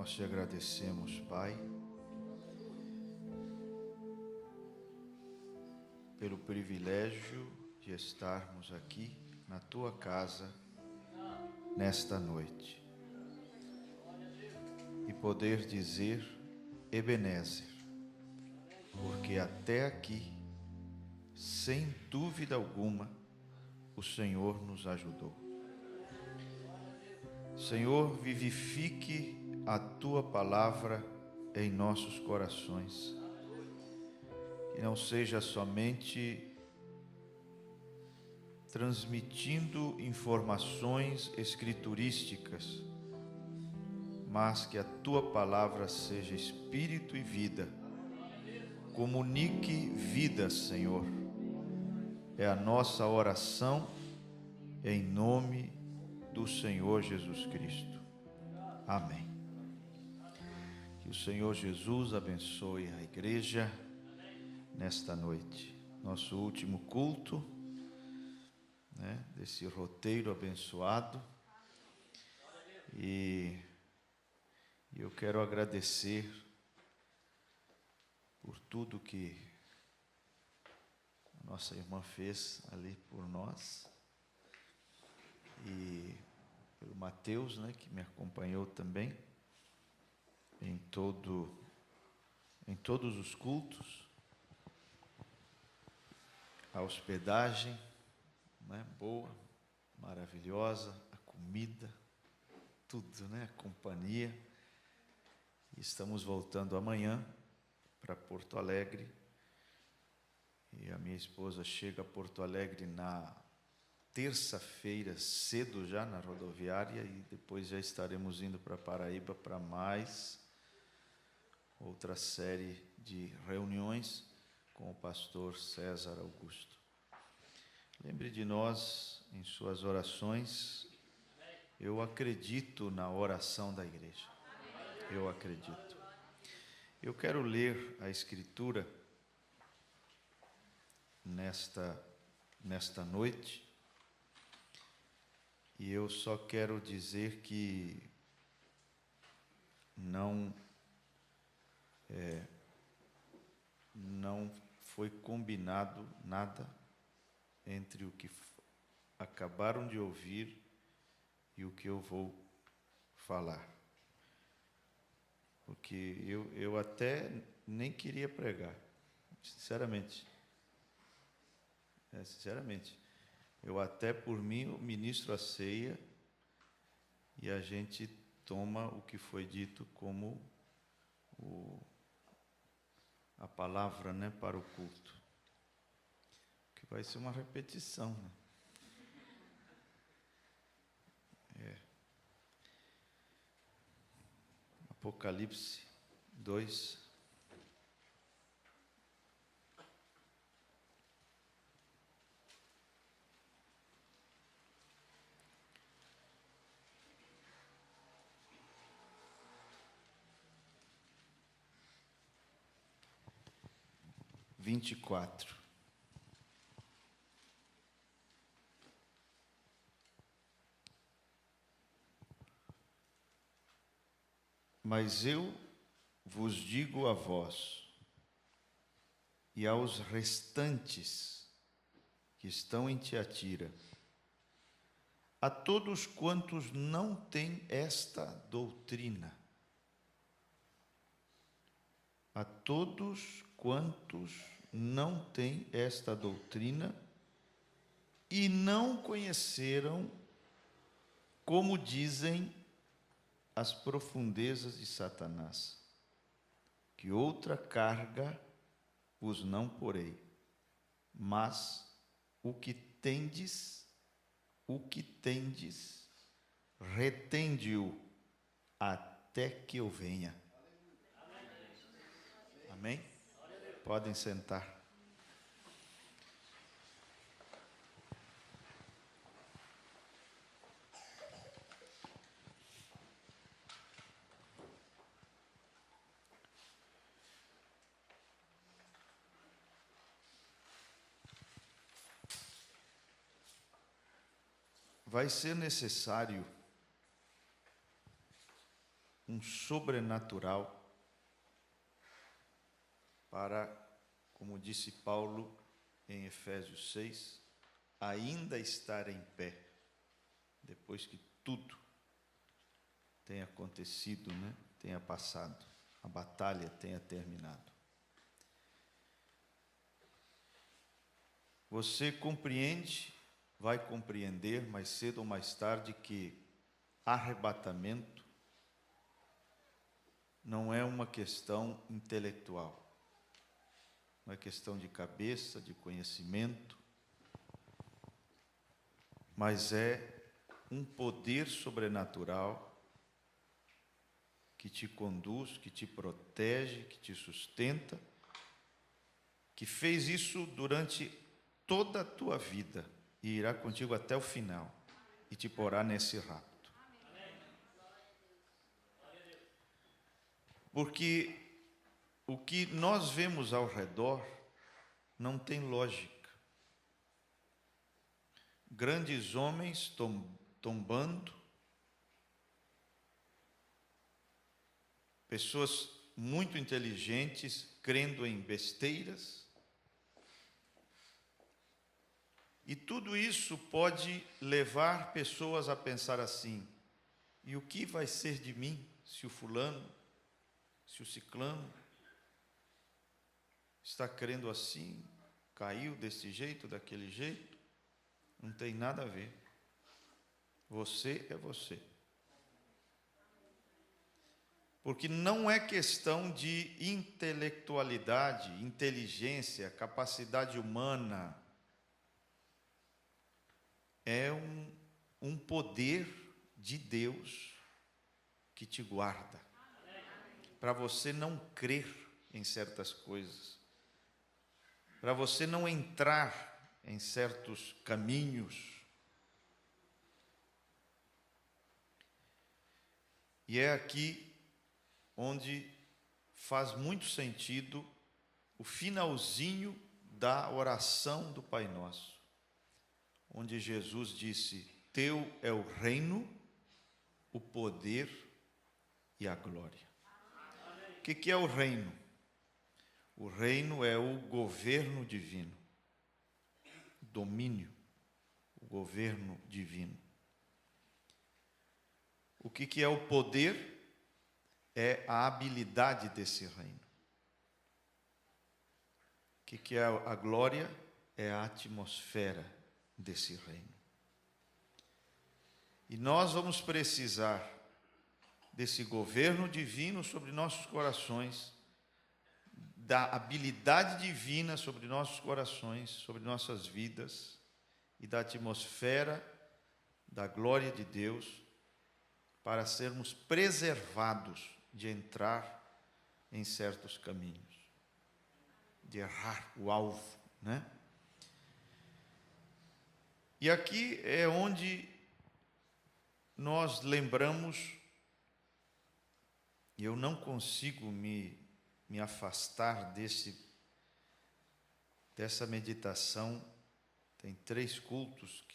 Nós te agradecemos, Pai, pelo privilégio de estarmos aqui na tua casa nesta noite e poder dizer Ebenezer, porque até aqui, sem dúvida alguma, o Senhor nos ajudou. Senhor, vivifique a tua palavra em nossos corações, que não seja somente transmitindo informações escriturísticas, mas que a tua palavra seja espírito e vida, comunique vida, Senhor. É a nossa oração em nome do Senhor Jesus Cristo. Amém. Que o Senhor Jesus abençoe a igreja nesta noite. Nosso último culto, desse roteiro abençoado. E eu quero agradecer por tudo que a nossa irmã fez ali por nós. E pelo Mateus, que me acompanhou também em todos os cultos, a hospedagem, boa, maravilhosa, a comida, tudo, a companhia. E estamos voltando amanhã para Porto Alegre, e a minha esposa chega a Porto Alegre na terça-feira cedo, já na rodoviária, e depois já estaremos indo para Paraíba para mais outra série de reuniões com o pastor César Augusto. Lembre de nós em suas orações. Eu acredito na oração da igreja. Eu acredito. Eu quero ler a Escritura nesta noite, e eu só quero dizer que não foi combinado nada entre o que acabaram de ouvir e o que eu vou falar, porque eu até nem queria pregar, sinceramente, eu até por mim eu ministro a ceia e a gente toma o que foi dito como a palavra, para o culto, que vai ser uma repetição, Apocalipse 2, (24). Mas eu vos digo a vós e aos restantes que estão em Tiatira, a todos quantos não têm esta doutrina, a todos quantos não têm esta doutrina e não conheceram, como dizem, as profundezas de Satanás, que outra carga vos não porei, mas o que tendes, retende-o até que eu venha. Amém? Podem sentar. Vai ser necessário um sobrenatural para, como disse Paulo em Efésios 6, ainda estar em pé, depois que tudo tenha acontecido, né? Tenha passado, a batalha tenha terminado. Você compreende, vai compreender mais cedo ou mais tarde que arrebatamento não é uma questão intelectual, não é questão de cabeça, de conhecimento, mas é um poder sobrenatural que te conduz, que te protege, que te sustenta, que fez isso durante toda a tua vida e irá contigo até o final e te porá nesse rapto. Porque o que nós vemos ao redor não tem lógica. Grandes homens tombando, pessoas muito inteligentes crendo em besteiras, e tudo isso pode levar pessoas a pensar assim: e o que vai ser de mim se o fulano, se o ciclano está crendo assim, caiu desse jeito, daquele jeito? Não tem nada a ver. Você é você. Porque não é questão de intelectualidade, inteligência, capacidade humana. É um poder de Deus que te guarda, para você não crer em certas coisas, para você não entrar em certos caminhos. E é aqui onde faz muito sentido o finalzinho da oração do Pai Nosso, onde Jesus disse: teu é o reino, o poder e a glória. O que é o reino? O reino é o governo divino, o domínio, o governo divino. O que é o poder? É a habilidade desse reino. O que é a glória? É a atmosfera desse reino. E nós vamos precisar desse governo divino sobre nossos corações, da habilidade divina sobre nossos corações, sobre nossas vidas, e da atmosfera da glória de Deus, para sermos preservados de entrar em certos caminhos, de errar o alvo, né? E aqui é onde nós lembramos, e eu não consigo me afastar dessa meditação. Tem 3 cultos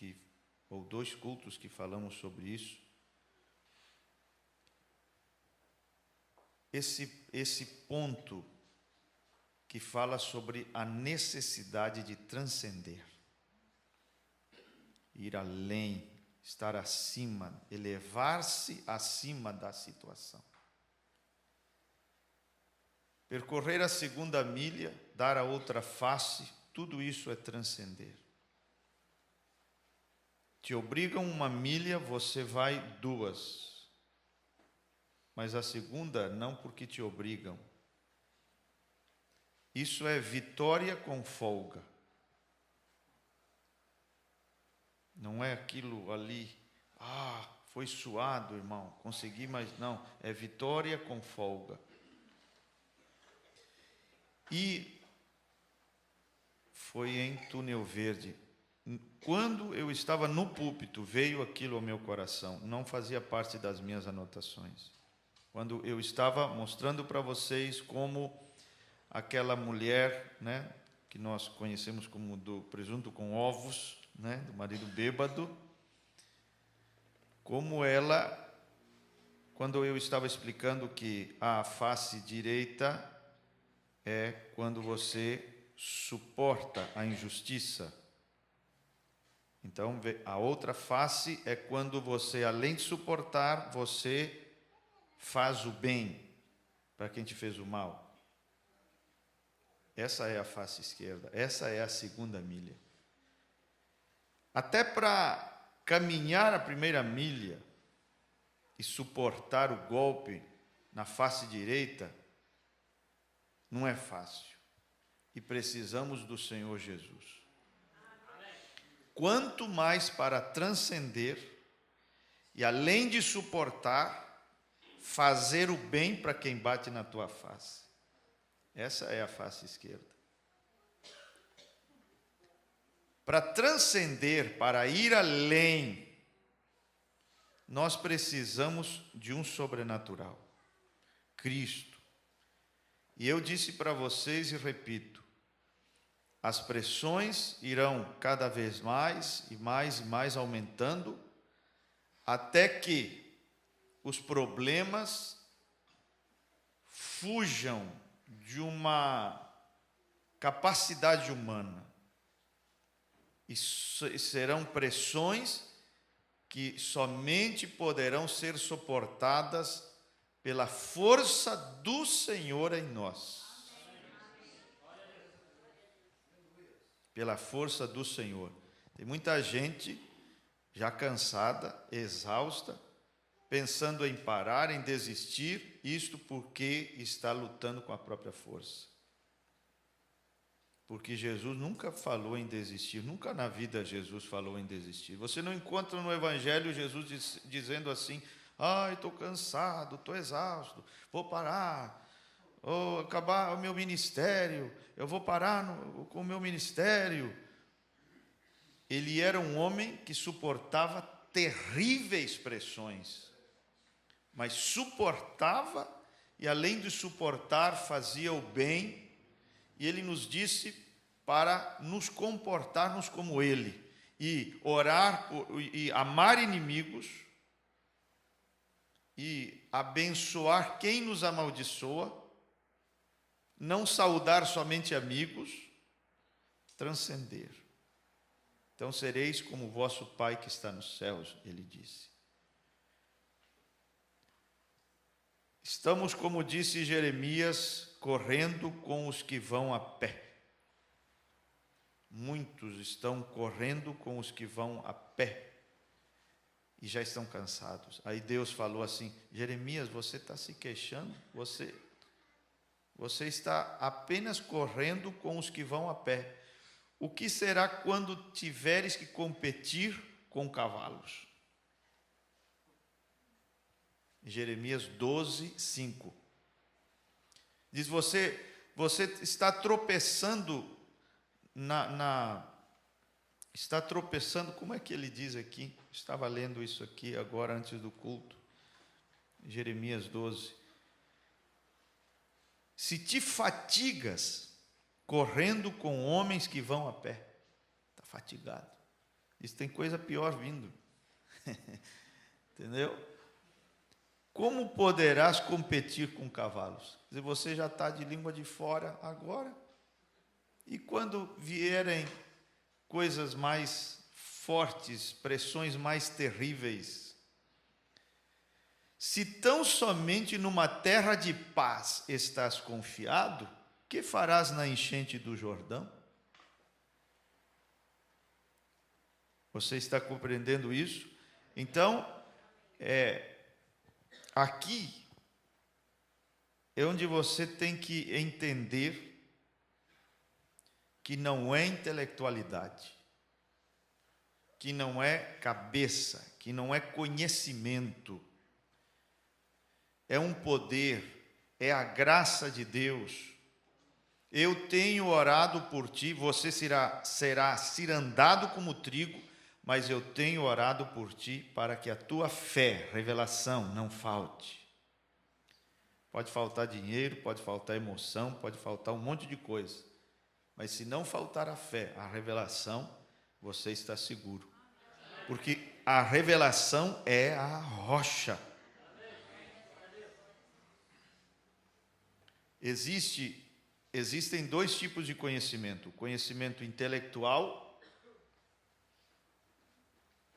ou 2 cultos que falamos sobre isso. Esse ponto que fala sobre a necessidade de transcender, ir além, estar acima, elevar-se acima da situação. Percorrer a 2ª milha, dar a outra face, tudo isso é transcender. Te obrigam 1 milha, você vai 2. Mas a 2ª não, porque te obrigam. Isso é vitória com folga. Não é aquilo ali, foi suado, irmão, consegui, mas não, é vitória com folga. E foi em Túnel Verde. Quando eu estava no púlpito, veio aquilo ao meu coração, não fazia parte das minhas anotações. Quando eu estava mostrando para vocês como aquela mulher, né, que nós conhecemos como do presunto com ovos, né, do marido bêbado, como ela quando eu estava explicando que a face direita é quando você suporta a injustiça. Então, a outra face é quando você, além de suportar, você faz o bem para quem te fez o mal. Essa é a face esquerda, essa é a segunda milha. Até para caminhar a primeira milha e suportar o golpe na face direita, não é fácil. E precisamos do Senhor Jesus. Quanto mais para transcender e, além de suportar, fazer o bem para quem bate na tua face. Essa é a face esquerda. Para transcender, para ir além, nós precisamos de um sobrenatural, Cristo. E eu disse para vocês e repito, as pressões irão cada vez mais e mais e mais aumentando, até que os problemas fujam de uma capacidade humana. E serão pressões que somente poderão ser suportadas pela força do Senhor em nós. Pela força do Senhor. Tem muita gente já cansada, exausta, pensando em parar, em desistir, isto porque está lutando com a própria força. Porque Jesus nunca falou em desistir, nunca na vida Jesus falou em desistir. Você não encontra no Evangelho Jesus dizendo assim, estou cansado, estou exausto, vou parar, ou acabar o meu ministério, eu vou parar com o meu ministério. Ele era um homem que suportava terríveis pressões, mas suportava e, além de suportar, fazia o bem. E ele nos disse para nos comportarmos como ele, e orar, e amar inimigos, e abençoar quem nos amaldiçoa, não saudar somente amigos, transcender. Então sereis como o vosso Pai que está nos céus, ele disse. Estamos, como disse Jeremias, correndo com os que vão a pé. Muitos estão correndo com os que vão a pé e já estão cansados. Aí Deus falou assim, Jeremias, você está se queixando? Você está apenas correndo com os que vão a pé. O que será quando tiveres que competir com cavalos? Jeremias 12, 5. Diz, você está tropeçando está tropeçando, como é que ele diz aqui? Estava lendo isso aqui agora antes do culto. Jeremias 12. Se te fatigas correndo com homens que vão a pé, está fatigado. Isso tem coisa pior vindo. Entendeu? Como poderás competir com cavalos? Quer dizer, você já está de língua de fora agora, e quando vierem coisas mais fortes, pressões mais terríveis, se tão somente numa terra de paz estás confiado, que farás na enchente do Jordão? Você está compreendendo isso? Então, aqui é onde você tem que entender que não é intelectualidade, que não é cabeça, que não é conhecimento, é um poder, é a graça de Deus. Eu tenho orado por ti, você será cirandado como trigo, mas eu tenho orado por ti para que a tua fé, revelação, não falte. Pode faltar dinheiro, pode faltar emoção, pode faltar um monte de coisa, mas se não faltar a fé, a revelação, você está seguro. Porque a revelação é a rocha. Existem dois tipos de conhecimento: o conhecimento intelectual,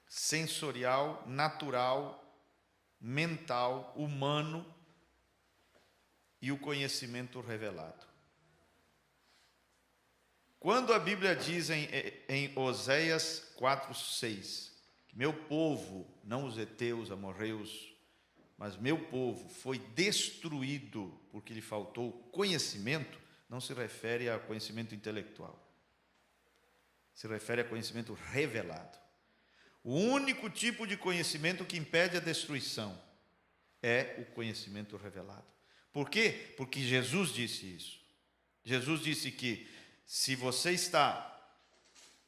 sensorial, natural, mental, humano, e o conhecimento revelado. Quando a Bíblia diz em Oséias 4:6, que meu povo, não os heteus, amorreus, mas meu povo foi destruído porque lhe faltou conhecimento, não se refere a conhecimento intelectual. Se refere a conhecimento revelado. O único tipo de conhecimento que impede a destruição é o conhecimento revelado. Por quê? Porque Jesus disse isso. Jesus disse que se você está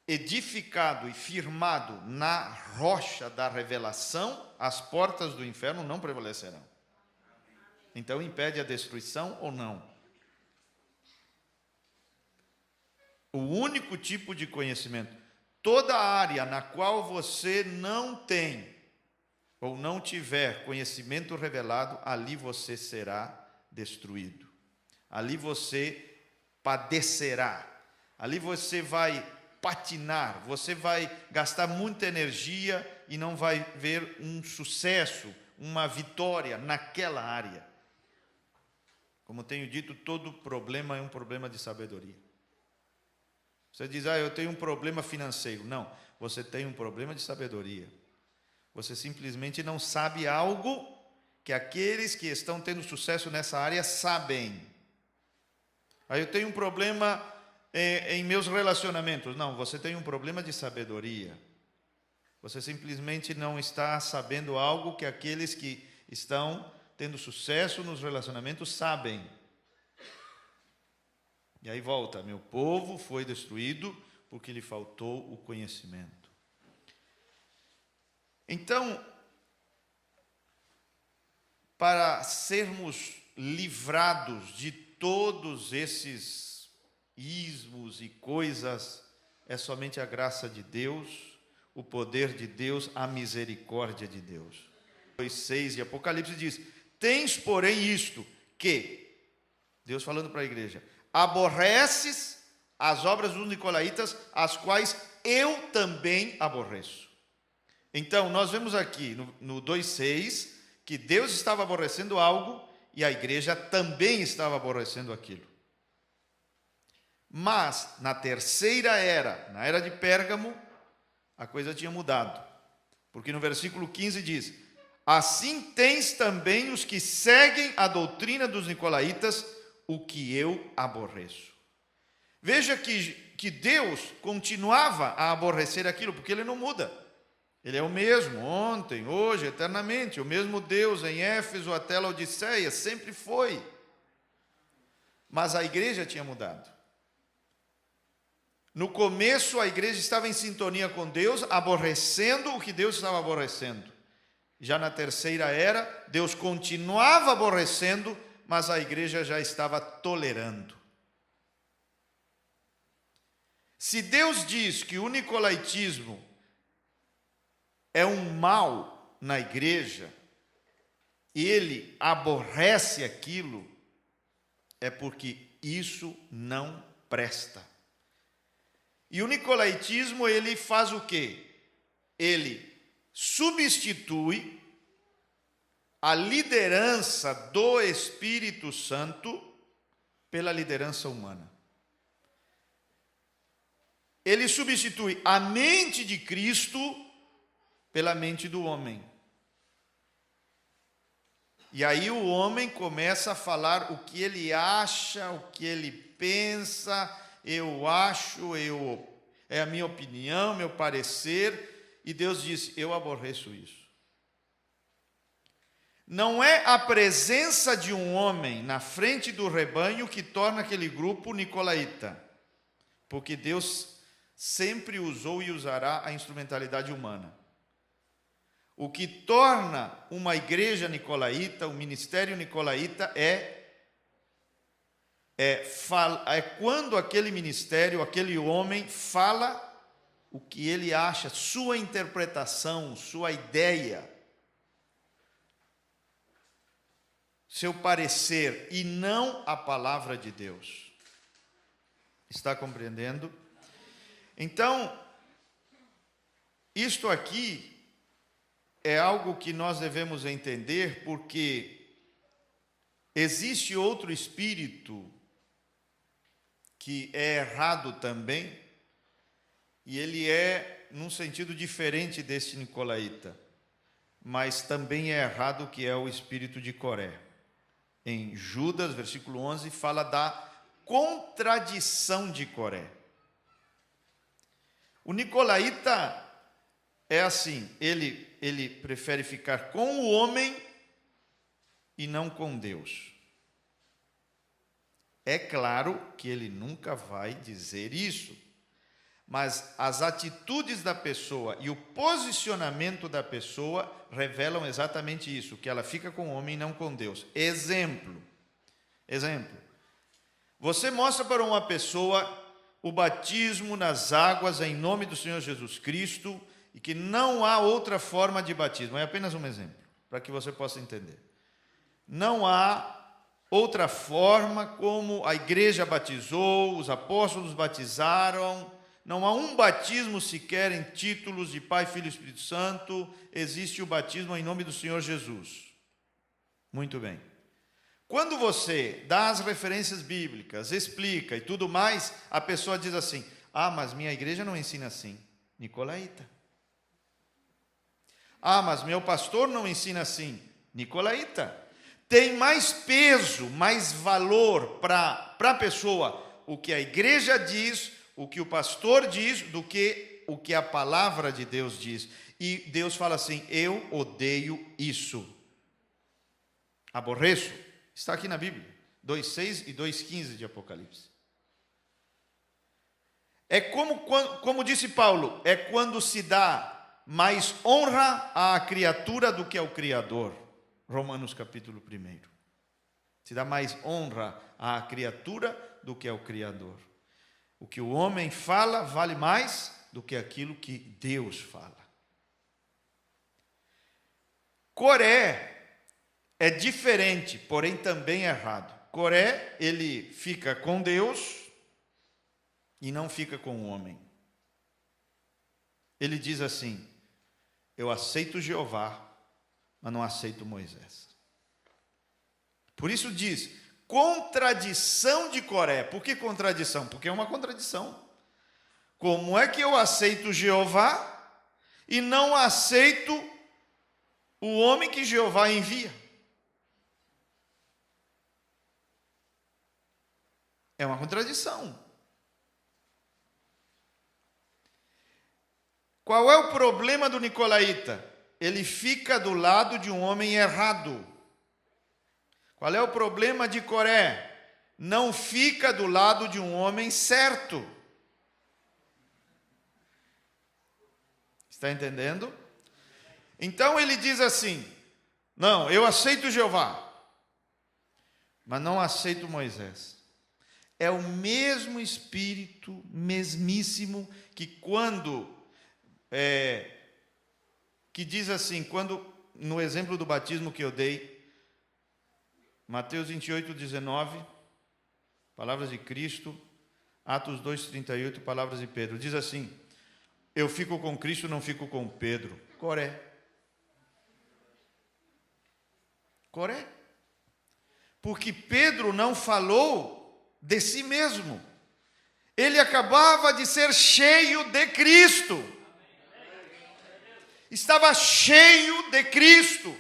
edificado e firmado na rocha da revelação, as portas do inferno não prevalecerão. Então impede a destruição ou não? O único tipo de conhecimento, toda área na qual você não tem ou não tiver conhecimento revelado, ali você será destruído. Ali você padecerá. Ali você vai patinar, você vai gastar muita energia e não vai ver um sucesso, uma vitória naquela área. Como tenho dito, todo problema é um problema de sabedoria. Você diz, eu tenho um problema financeiro. Não, você tem um problema de sabedoria. Você simplesmente não sabe algo que aqueles que estão tendo sucesso nessa área sabem. Aí eu tenho um problema em meus relacionamentos. Não, você tem um problema de sabedoria. Você simplesmente não está sabendo algo que aqueles que estão tendo sucesso nos relacionamentos sabem. E aí volta, meu povo foi destruído porque lhe faltou o conhecimento. Então, para sermos livrados de todos esses ismos e coisas, é somente a graça de Deus, o poder de Deus, a misericórdia de Deus. 2:6 de Apocalipse diz, tens porém isto, que, Deus falando para a igreja, aborreces as obras dos nicolaítas, as quais eu também aborreço. Então, nós vemos aqui no 2:6, que Deus estava aborrecendo algo, e a igreja também estava aborrecendo aquilo. Mas, na terceira era, na era de Pérgamo, a coisa tinha mudado. Porque no versículo 15 diz, assim tens também os que seguem a doutrina dos nicolaítas, o que eu aborreço. Veja que Deus continuava a aborrecer aquilo, porque Ele não muda. Ele é o mesmo, ontem, hoje, eternamente. O mesmo Deus em Éfeso até a Laodiceia, sempre foi. Mas a igreja tinha mudado. No começo, a igreja estava em sintonia com Deus, aborrecendo o que Deus estava aborrecendo. Já na terceira era, Deus continuava aborrecendo, mas a igreja já estava tolerando. Se Deus diz que o nicolaítismo é um mal na igreja, e ele aborrece aquilo, é porque isso não presta. E o nicolaítismo, ele faz o quê? Ele substitui a liderança do Espírito Santo pela liderança humana. Ele substitui a mente de Cristo pela mente do homem. E aí o homem começa a falar o que ele acha, o que ele pensa, eu acho, é a minha opinião, meu parecer, e Deus diz, eu aborreço isso. Não é a presença de um homem na frente do rebanho que torna aquele grupo nicolaíta, porque Deus sempre usou e usará a instrumentalidade humana. O que torna uma igreja nicolaíta, um ministério nicolaíta, é quando aquele ministério, aquele homem fala o que ele acha, sua interpretação, sua ideia. seu parecer e não a palavra de Deus. Está compreendendo? Então, isto aqui é algo que nós devemos entender, porque existe outro espírito que é errado também, e ele é num sentido diferente desse nicolaíta, mas também é errado, que é o espírito de Coré. Em Judas, versículo 11, fala da contradição de Coré. O nicolaíta é assim, ele prefere ficar com o homem e não com Deus. É claro que ele nunca vai dizer isso, mas as atitudes da pessoa e o posicionamento da pessoa revelam exatamente isso, que ela fica com o homem e não com Deus. Exemplo. Você mostra para uma pessoa o batismo nas águas em nome do Senhor Jesus Cristo, e que não há outra forma de batismo. É apenas um exemplo, para que você possa entender. Não há outra forma como a igreja batizou, os apóstolos batizaram. Não há um batismo sequer em títulos de Pai, Filho e Espírito Santo. Existe o batismo em nome do Senhor Jesus. Muito bem. Quando você dá as referências bíblicas, explica e tudo mais, a pessoa diz assim: ah, mas minha igreja não ensina assim. Nicolaíta. Ah, mas meu pastor não ensina assim. Nicolaíta. Tem mais peso, mais valor para a pessoa o que a igreja diz, o que o pastor diz, do que o que a palavra de Deus diz. E Deus fala assim: eu odeio isso. Aborreço. Está aqui na Bíblia, 2,6 e 2,15 de Apocalipse. É como disse Paulo, é quando se dá mais honra à criatura do que ao Criador. Romanos capítulo 1. Se dá mais honra à criatura do que ao Criador. O que o homem fala vale mais do que aquilo que Deus fala. Coré é diferente, porém também é errado. Coré, ele fica com Deus e não fica com o homem. Ele diz assim: eu aceito Jeová, mas não aceito Moisés. Por isso diz, contradição de Coré. Por que contradição? Porque é uma contradição. Como é que eu aceito Jeová e não aceito o homem que Jeová envia? É uma contradição. Qual é o problema do nicolaíta? Ele fica do lado de um homem errado. Qual é o problema de Coré? Não fica do lado de um homem certo. Está entendendo? Então ele diz assim: não, eu aceito Jeová, mas não aceito Moisés. É o mesmo espírito, mesmíssimo, que quando, que diz assim, quando, no exemplo do batismo que eu dei, Mateus 28, 19, palavras de Cristo, Atos 2, 38, palavras de Pedro, diz assim: eu fico com Cristo, não fico com Pedro. Coré. Porque Pedro não falou de si mesmo. Ele acabava de ser cheio de Cristo. Estava cheio de Cristo.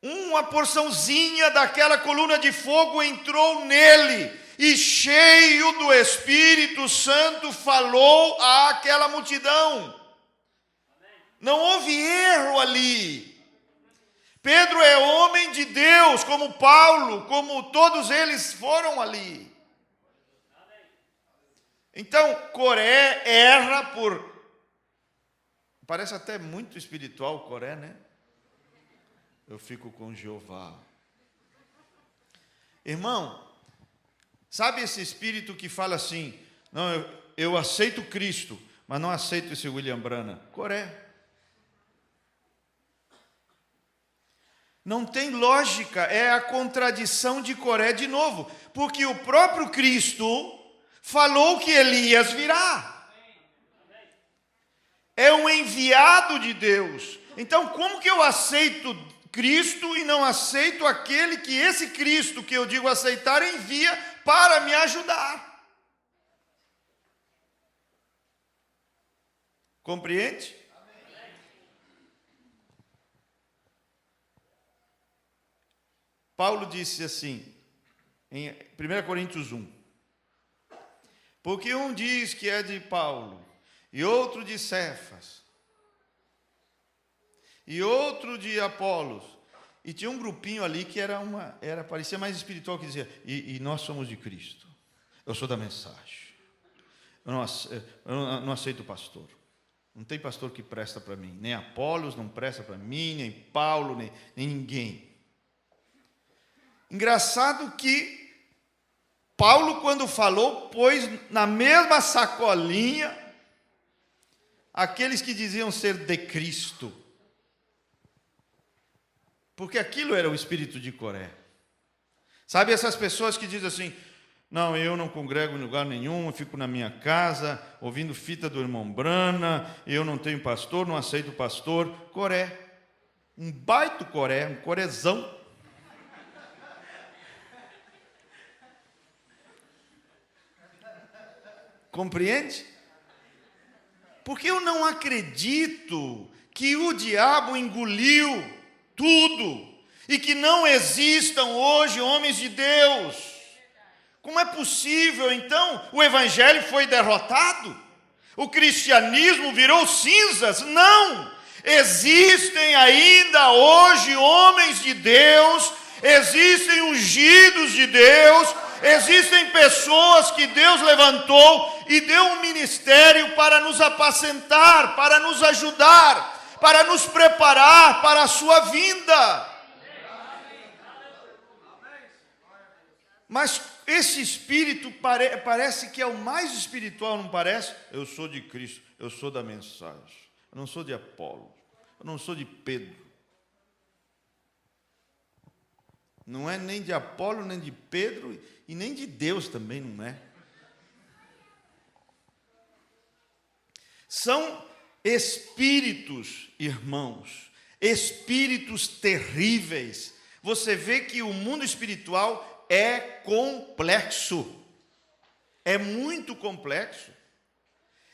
Uma porçãozinha daquela coluna de fogo entrou nele e, cheio do Espírito Santo, falou àquela multidão. Não houve erro ali. Pedro é homem de Deus, como Paulo, como todos eles foram ali. Então, Coré erra por... Parece até muito espiritual Coré, né? Eu fico com Jeová. Irmão, sabe esse espírito que fala assim: não, eu aceito Cristo, mas não aceito esse William Branham? Coré. Não tem lógica, é a contradição de Coré de novo, porque o próprio Cristo falou que Elias virá. É um enviado de Deus. Então, como que eu aceito Cristo e não aceito aquele que esse Cristo que eu digo aceitar envia para me ajudar? Compreende? Paulo disse assim, em 1 Coríntios 1, porque um diz que é de Paulo, e outro de Cefas, e outro de Apolos, e tinha um grupinho ali que parecia mais espiritual, que dizia, e nós somos de Cristo, eu sou da mensagem, eu não aceito pastor, não tem pastor que presta para mim, nem Apolos não presta para mim, nem Paulo, nem ninguém. Engraçado que Paulo, quando falou, pôs na mesma sacolinha aqueles que diziam ser de Cristo. Porque aquilo era o espírito de Coré. Sabe essas pessoas que dizem assim, não, eu não congrego em lugar nenhum, eu fico na minha casa, ouvindo fita do irmão Brana, eu não tenho pastor, não aceito pastor. Coré. Um baita Coré, um corézão. Compreende? Porque eu não acredito que o diabo engoliu tudo e que não existam hoje homens de Deus. Como é possível, então, o evangelho foi derrotado? O cristianismo virou cinzas? Não! Existem ainda hoje homens de Deus, existem ungidos de Deus, existem pessoas que Deus levantou e deu um ministério para nos apacentar, para nos ajudar, para nos preparar para a sua vinda. Mas esse espírito parece que é o mais espiritual, não parece? Eu sou de Cristo, eu sou da mensagem, eu não sou de Apolo, eu não sou de Pedro. Não é nem de Apolo, nem de Pedro, e nem de Deus também não é. São espíritos, irmãos, espíritos terríveis. Você vê que o mundo espiritual é complexo, é muito complexo.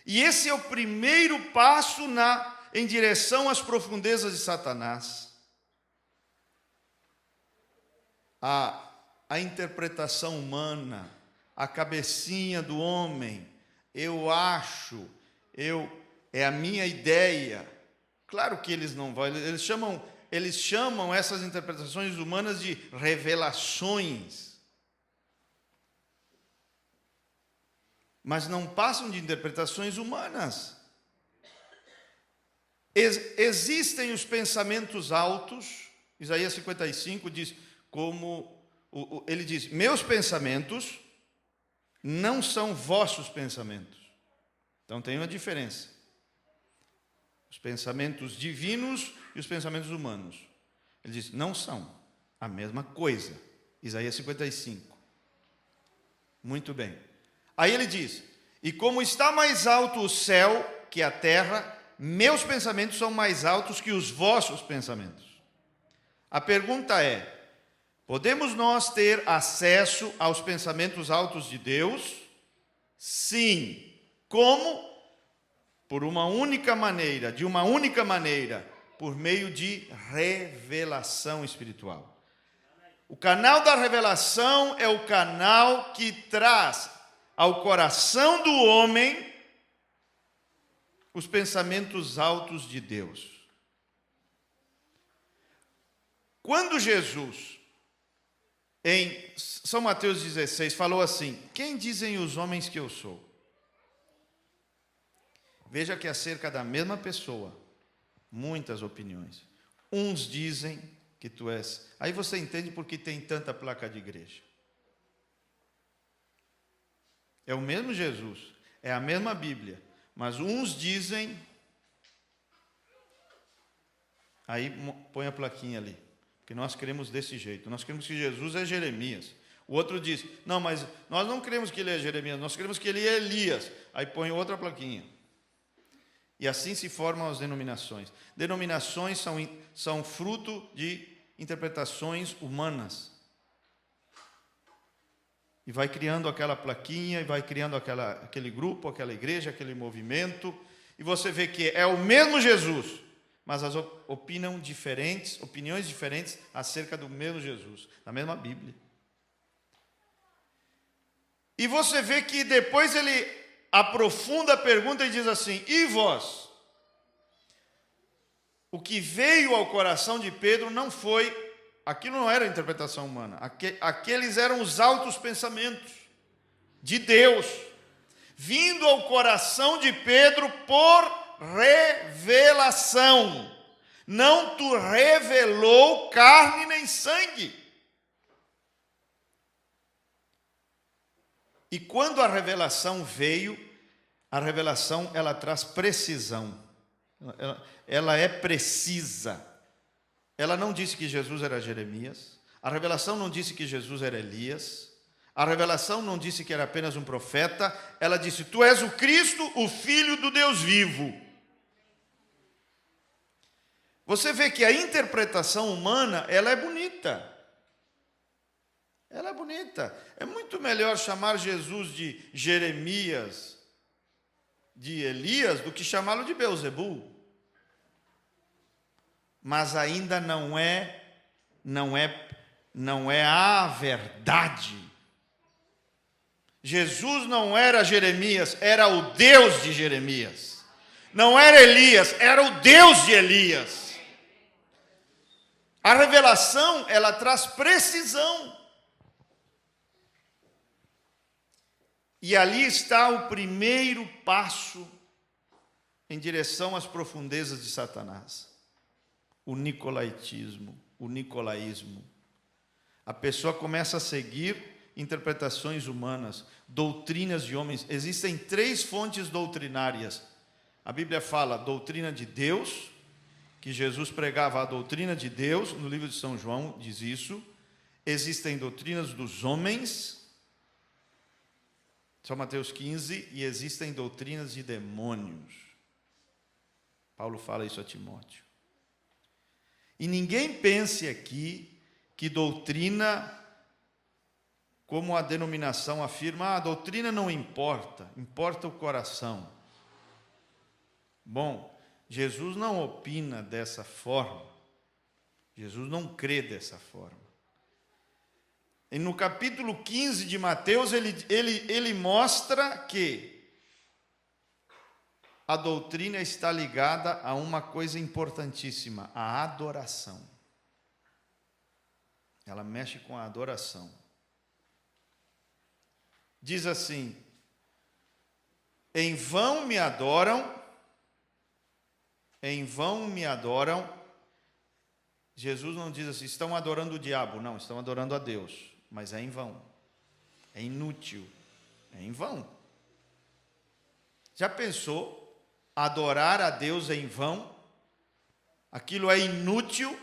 E esse é o primeiro passo em direção às profundezas de Satanás. A interpretação humana, a cabecinha do homem, eu acho, é a minha ideia. Claro que eles não vão, eles chamam essas interpretações humanas de revelações. Mas não passam de interpretações humanas. Existem os pensamentos altos, Isaías 55 diz, ele diz, meus pensamentos não são vossos pensamentos. Então tem uma diferença. Os pensamentos divinos e os pensamentos humanos. Ele diz, não são a mesma coisa. Isaías 55. Muito bem. Aí ele diz, e como está mais alto o céu que a terra, meus pensamentos são mais altos que os vossos pensamentos. A pergunta é, podemos nós ter acesso aos pensamentos altos de Deus? Sim. Como? Por uma única maneira, de uma única maneira, por meio de revelação espiritual. O canal da revelação é o canal que traz ao coração do homem os pensamentos altos de Deus. Quando Jesus, em São Mateus 16, falou assim, quem dizem os homens que eu sou? Veja que acerca da mesma pessoa, muitas opiniões. Uns dizem que tu és. Aí você entende por que tem tanta placa de igreja. É o mesmo Jesus, é a mesma Bíblia, mas uns dizem. Aí põe a plaquinha ali. Porque nós cremos desse jeito. Nós cremos que Jesus é Jeremias. O outro diz, não, mas nós não cremos que ele é Jeremias, nós cremos que ele é Elias. Aí põe outra plaquinha. E assim se formam as denominações. Denominações são fruto de interpretações humanas. E vai criando aquela plaquinha, e vai criando aquele grupo, aquela igreja, aquele movimento. E você vê que é o mesmo Jesus, mas as opiniões diferentes acerca do mesmo Jesus, da mesma Bíblia. E você vê que depois ele aprofunda a pergunta e diz assim, e vós? O que veio ao coração de Pedro não foi, aquilo não era interpretação humana, aqueles eram os altos pensamentos de Deus, vindo ao coração de Pedro por revelação. Não te revelou carne nem sangue. E quando a revelação veio, a revelação ela traz precisão. Ela é precisa. Ela não disse que Jesus era Jeremias. A revelação não disse que Jesus era Elias. A revelação não disse que era apenas um profeta. Ela disse, tu és o Cristo, o Filho do Deus vivo. Você vê que a interpretação humana, ela é bonita. Ela é bonita. É muito melhor chamar Jesus de Jeremias, de Elias, do que chamá-lo de Beelzebul. Mas ainda não é a verdade. Jesus não era Jeremias, era o Deus de Jeremias. Não era Elias, era o Deus de Elias. A revelação, ela traz precisão. E ali está o primeiro passo em direção às profundezas de Satanás. O nicolaítismo, o nicolaísmo. A pessoa começa a seguir interpretações humanas, doutrinas de homens. Existem 3 fontes doutrinárias. A Bíblia fala doutrina de Deus, que Jesus pregava a doutrina de Deus, no livro de São João diz isso. Existem doutrinas dos homens, São Mateus 15, e existem doutrinas de demônios. Paulo fala isso a Timóteo. E ninguém pense aqui que doutrina, como a denominação afirma, a doutrina não importa, importa o coração. Bom, Jesus não opina dessa forma. Jesus não crê dessa forma. E no capítulo 15 de Mateus, ele mostra que a doutrina está ligada a uma coisa importantíssima, a adoração. Ela mexe com a adoração. Diz assim, em vão me adoram. Jesus não diz assim, estão adorando o diabo. Não, estão adorando a Deus. Mas é em vão. É inútil. É em vão. Já pensou? Adorar a Deus em vão? Aquilo é inútil.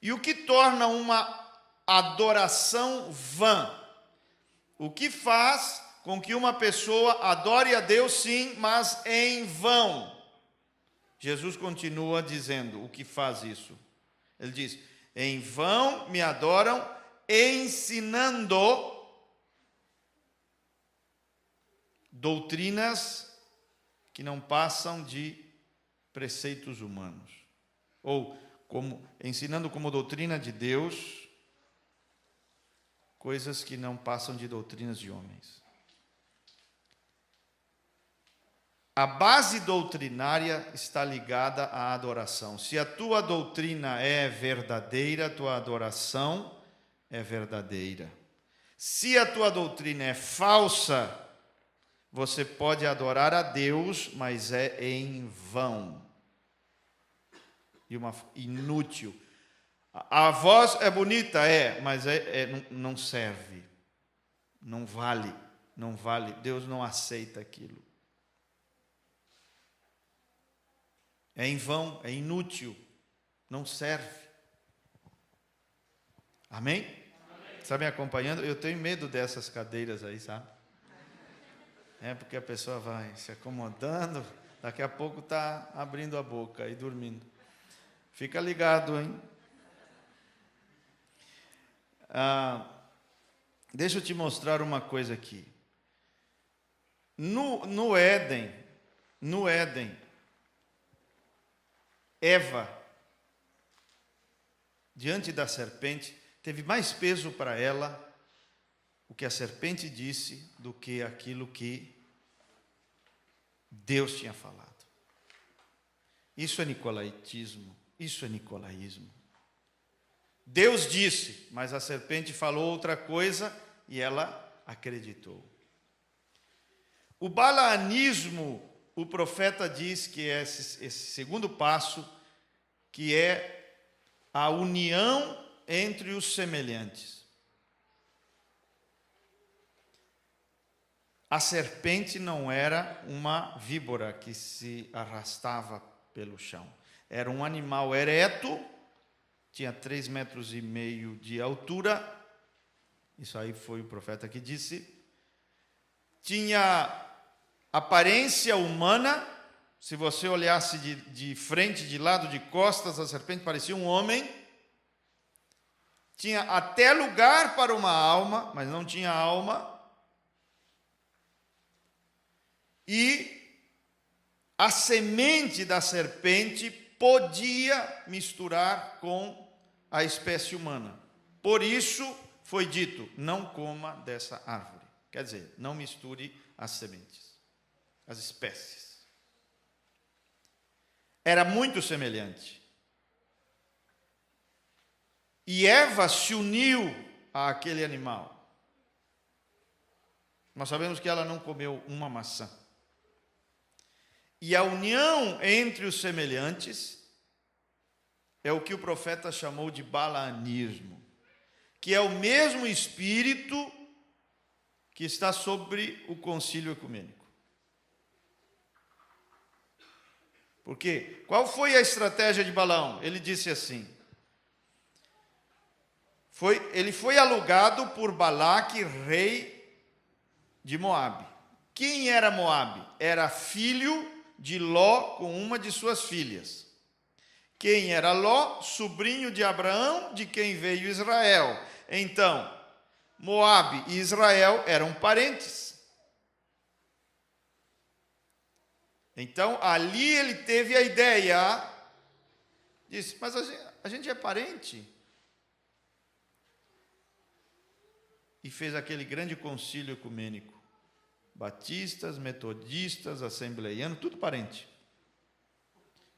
E o que torna uma adoração vã? O que faz com que uma pessoa adore a Deus sim, mas em vão? Jesus continua dizendo o que faz isso. Ele diz, em vão me adoram, ensinando doutrinas que não passam de preceitos humanos. Ou ensinando como doutrina de Deus, coisas que não passam de doutrinas de homens. A base doutrinária está ligada à adoração. Se a tua doutrina é verdadeira, a tua adoração é verdadeira. Se a tua doutrina é falsa, você pode adorar a Deus, mas é em vão. E inútil. A voz é bonita, mas não serve. Não vale. Deus não aceita aquilo. É em vão, é inútil. não serve. Amém? Está me acompanhando? Eu tenho medo dessas cadeiras aí, sabe? Porque a pessoa vai se acomodando, daqui a pouco está abrindo a boca e dormindo. Fica ligado, hein? Deixa eu te mostrar uma coisa aqui. No Éden, Eva, diante da serpente, teve mais peso para ela o que a serpente disse do que aquilo que Deus tinha falado. Isso é nicolaítismo, isso é nicolaísmo. Deus disse, mas a serpente falou outra coisa e ela acreditou. O balaanismo, o profeta diz que é esse segundo passo, que é a união entre os semelhantes. A serpente não era uma víbora que se arrastava pelo chão. Era um animal ereto, tinha 3,5 metros de altura. Isso aí foi o profeta que disse. Tinha aparência humana. Se você olhasse de frente, de lado, de costas, a serpente parecia um homem. Tinha até lugar para uma alma, mas não tinha alma. E a semente da serpente podia misturar com a espécie humana. Por isso foi dito, não coma dessa árvore. Quer dizer, não misture as sementes, as espécies. Era muito semelhante. E Eva se uniu àquele animal. Nós sabemos que ela não comeu uma maçã. E a união entre os semelhantes é o que o profeta chamou de balaanismo, que é o mesmo espírito que está sobre o concílio ecumênico. Porque qual foi a estratégia de Balaão? Ele disse assim, ele foi alugado por Balaque, rei de Moabe. Quem era Moabe? Era filho de Ló com uma de suas filhas. Quem era Ló? Sobrinho de Abraão, de quem veio Israel. Então, Moabe e Israel eram parentes. Então, ali ele teve a ideia, disse, mas a gente é parente. E fez aquele grande concílio ecumênico. Batistas, metodistas, assembleianos, tudo parente.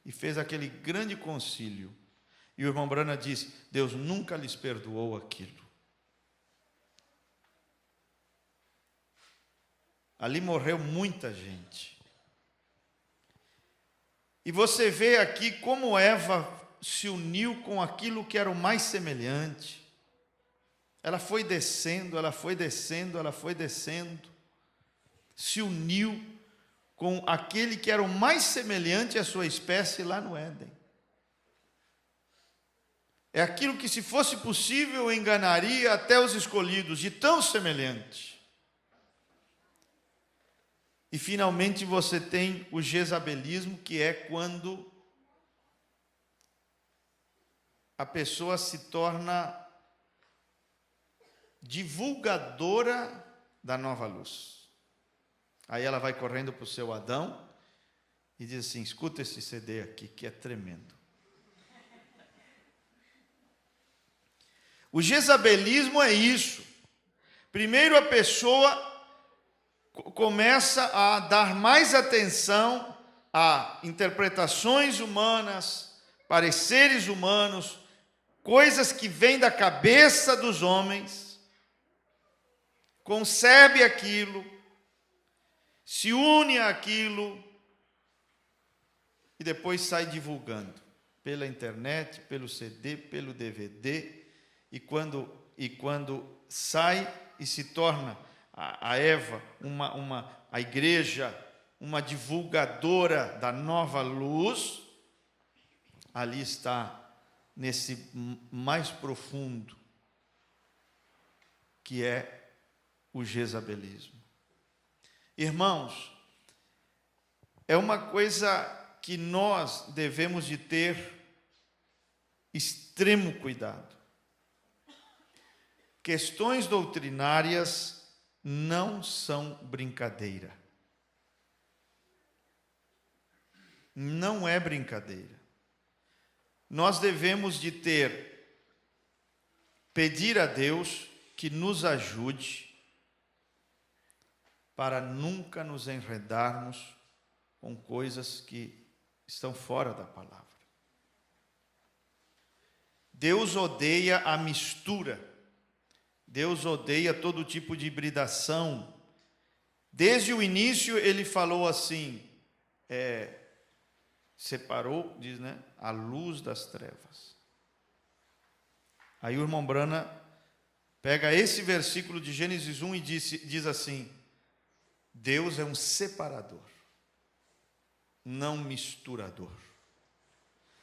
E fez aquele grande concílio. E o irmão Brana disse, Deus nunca lhes perdoou aquilo. Ali morreu muita gente. E você vê aqui como Eva se uniu com aquilo que era o mais semelhante. Ela foi descendo, ela foi descendo, ela foi descendo. Se uniu com aquele que era o mais semelhante à sua espécie lá no Éden. É aquilo que, se fosse possível, enganaria até os escolhidos, de tão semelhante. E, finalmente, você tem o jezabelismo, que é quando a pessoa se torna divulgadora da nova luz. Aí ela vai correndo para o seu Adão e diz assim, escuta esse CD aqui, que é tremendo. O jezabelismo é isso. Primeiro a pessoa começa a dar mais atenção a interpretações humanas, pareceres humanos, coisas que vêm da cabeça dos homens, concebe aquilo, se une àquilo e depois sai divulgando pela internet, pelo CD, pelo DVD, e quando sai e se torna a Eva, a igreja, uma divulgadora da nova luz, ali está nesse mais profundo, que é o jezabelismo. Irmãos, é uma coisa que nós devemos de ter extremo cuidado. Questões doutrinárias não são brincadeira. Não é brincadeira. Nós devemos de pedir a Deus que nos ajude para nunca nos enredarmos com coisas que estão fora da palavra. Deus odeia a mistura. Deus odeia todo tipo de hibridação. Desde o início ele falou assim, separou, diz, né, a luz das trevas. Aí o irmão Brana pega esse versículo de Gênesis 1 e diz assim, Deus é um separador, não misturador.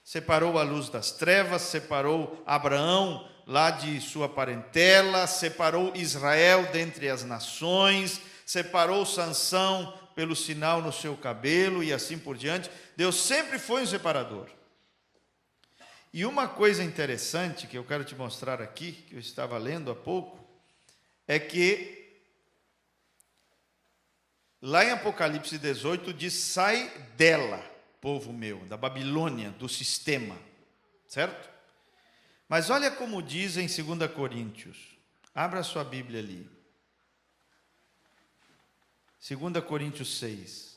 Separou a luz das trevas, separou Abraão lá de sua parentela, separou Israel dentre as nações, separou Sansão pelo sinal no seu cabelo e assim por diante. Deus sempre foi um separador. E uma coisa interessante que eu quero te mostrar aqui, que eu estava lendo há pouco, é que lá em Apocalipse 18 diz, sai dela, povo meu, da Babilônia, do sistema, certo? Mas olha como diz em 2 Coríntios, abra a sua Bíblia ali, 2 Coríntios 6.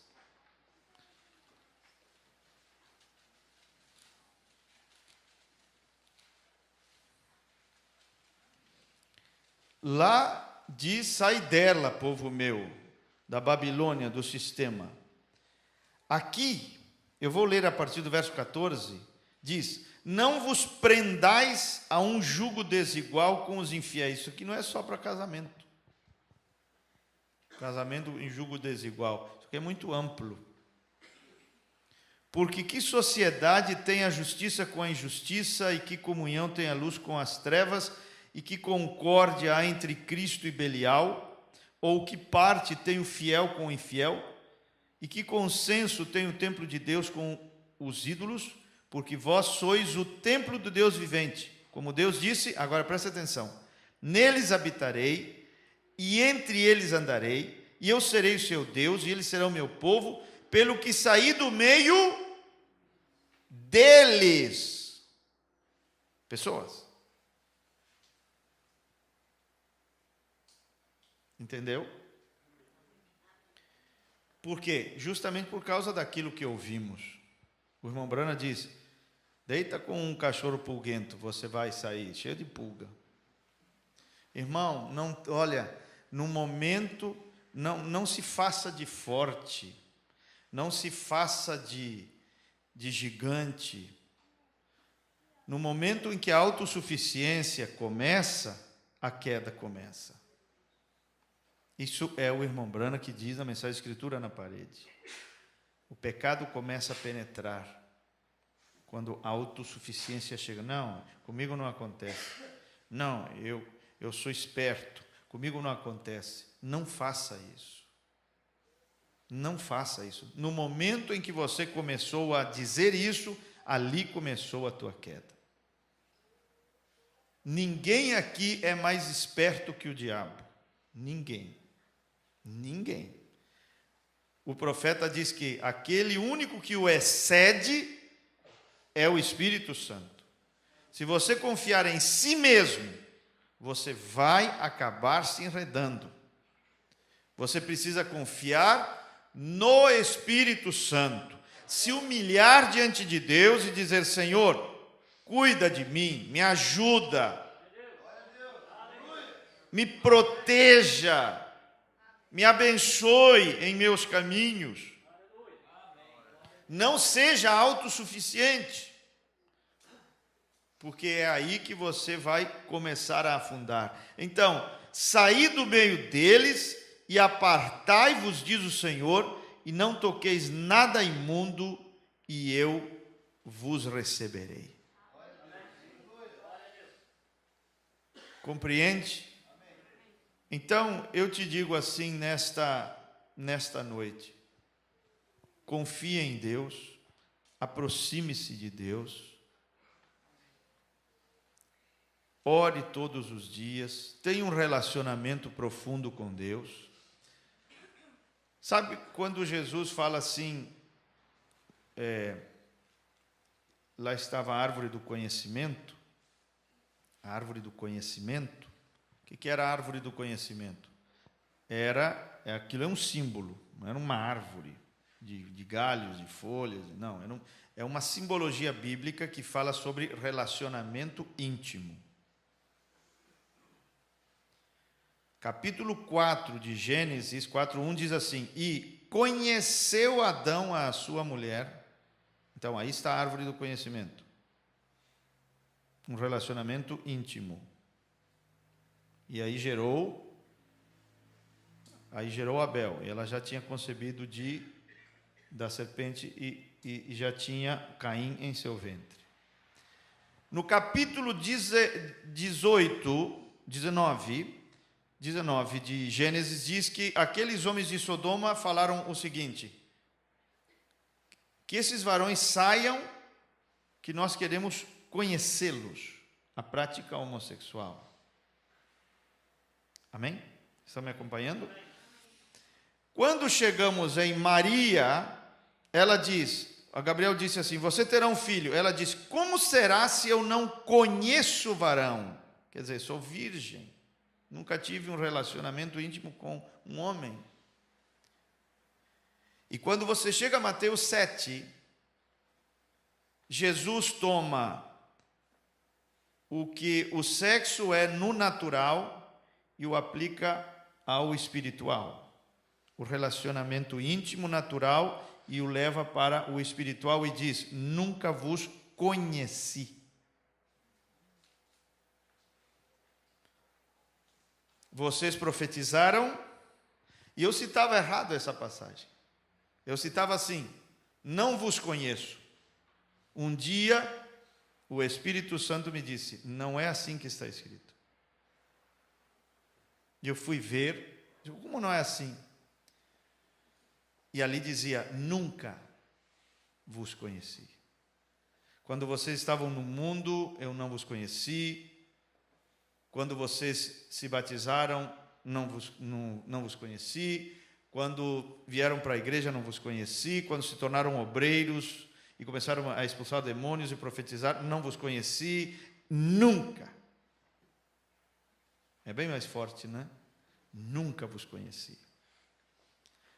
Lá diz, sai dela, povo meu, da Babilônia, do sistema. Aqui, eu vou ler a partir do verso 14, diz, não vos prendais a um jugo desigual com os infiéis. Isso aqui não é só para casamento. Casamento em jugo desigual. Isso aqui é muito amplo. Porque que sociedade tem a justiça com a injustiça, e que comunhão tem a luz com as trevas, e que concórdia há entre Cristo e Belial? Ou que parte tem o fiel com o infiel? E que consenso tem o templo de Deus com os ídolos? Porque vós sois o templo do Deus vivente. Como Deus disse, agora presta atenção, neles habitarei, e entre eles andarei, e eu serei o seu Deus, e eles serão meu povo, pelo que saí do meio deles. Pessoas. Entendeu? Por quê? Justamente por causa daquilo que ouvimos. O irmão Brana diz, deita com um cachorro pulguento, você vai sair cheio de pulga. Irmão, não, olha, no momento, não se faça de forte, não se faça de gigante. No momento em que a autossuficiência começa, a queda começa. Isso é o irmão Brana que diz na mensagem Escritura na Parede. O pecado começa a penetrar quando a autossuficiência chega. Não, comigo não acontece. Não, eu sou esperto, comigo não acontece. Não faça isso. Não faça isso. No momento em que você começou a dizer isso, ali começou a tua queda. Ninguém aqui é mais esperto que o diabo. Ninguém. Ninguém. O profeta diz que aquele único que o excede é o Espírito Santo. Se você confiar em si mesmo, você vai acabar se enredando. Você precisa confiar no Espírito Santo, se humilhar diante de Deus e dizer, Senhor, cuida de mim, me ajuda, me proteja, me abençoe em meus caminhos. Não seja autossuficiente, porque é aí que você vai começar a afundar. Então, saí do meio deles e apartai-vos, diz o Senhor, e não toqueis nada imundo, e eu vos receberei. Compreende? Então, eu te digo assim nesta noite, confie em Deus, aproxime-se de Deus, ore todos os dias, tenha um relacionamento profundo com Deus. Sabe quando Jesus fala assim, lá estava a árvore do conhecimento, o que era a árvore do conhecimento? Aquilo é um símbolo, não era uma árvore de galhos, de folhas, não, é uma simbologia bíblica que fala sobre relacionamento íntimo. Capítulo 4 de Gênesis 4:1 diz assim: e conheceu Adão a sua mulher. Então, aí está a árvore do conhecimento. Um relacionamento íntimo. E aí gerou Abel. E ela já tinha concebido da serpente e já tinha Caim em seu ventre. No capítulo 19 de Gênesis diz que aqueles homens de Sodoma falaram o seguinte: que esses varões saiam, que nós queremos conhecê-los, a prática homossexual. Amém? Estão me acompanhando? Quando chegamos em Maria, ela diz, a Gabriel disse assim: você terá um filho. Ela diz: como será se eu não conheço o varão? Quer dizer, sou virgem, nunca tive um relacionamento íntimo com um homem. E quando você chega a Mateus 7, Jesus toma o que o sexo é no natural e o aplica ao espiritual. O relacionamento íntimo natural e o leva para o espiritual e diz: nunca vos conheci. Vocês profetizaram, e eu citava errado essa passagem. Eu citava assim: não vos conheço. Um dia o Espírito Santo me disse: não é assim que está escrito. E eu fui ver, digo, como não é assim? E ali dizia: nunca vos conheci. Quando vocês estavam no mundo, eu não vos conheci. Quando vocês se batizaram, não vos conheci. Quando vieram para a igreja, não vos conheci. Quando se tornaram obreiros e começaram a expulsar demônios e profetizar, não vos conheci. Nunca. É bem mais forte, né? Nunca vos conheci.